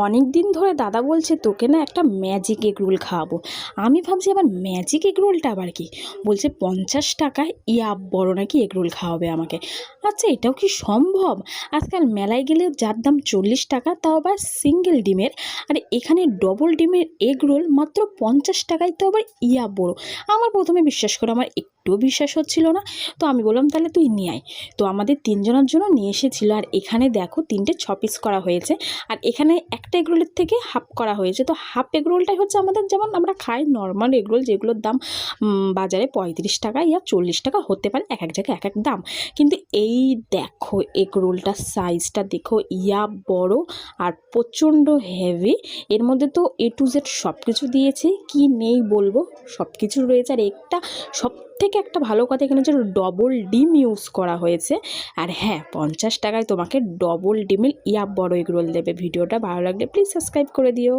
অনেক দিন ধরে দাদা বলছে তোকে না একটা ম্যাজিক এগ রোল খাওয়াবো। আমি ভাবছি আবার ম্যাজিক এগ রোলটা আবার কি? বলছে 50 টাকায় বড় নাকি এগ রোল খাওয়াবে আমাকে। আচ্ছা, এটাও কি সম্ভব? আজকাল মেলায় গেলে যার দাম 40 টাকা, তাও আবার সিঙ্গেল ডিমের, আর এখানে ডবল ডিমের এগ রোল মাত্র 50 টাকায়, তো আবার বড়। আমার প্রথমে বিশ্বাস করে আমার একটুও বিশ্বাস হচ্ছিল না। তো আমি বললাম তাহলে তুই নিয়ে আয়। তো আমাদের তিনজনের জন্য নিয়ে এসেছিলো। আর এখানে দেখো 3টে 6 পিস করা হয়েছে। আর এখানে একটা এগরোলের থেকে হাফ করা হয়েছে। তো হাফ এগরোলটাই হচ্ছে আমাদের যেমন আমরা খাই নর্মাল এগরোল, যেগুলোর দাম বাজারে 35 টাকা 40 টাকা হতে পারে, এক এক জায়গায় এক এক দাম। কিন্তু এই দেখো এগরোলটার সাইজটা দেখো, বড় আর প্রচণ্ড হেভি। এর মধ্যে তো A to Z সব কিছু দিয়েছে, কি নেই বলবো, সব কিছু রয়েছে। আর সব থেকে একটা ভালো কথা এখানে হচ্ছে ডবল ডিম ইউজ করা হয়েছে। আর হ্যাঁ, 50 টাকায় তোমাকে ডবল ডিমের বড় এগ রোল দেবে। ভিডিওটা ভালো লাগলে প্লিজ সাবস্ক্রাইব করে দিও।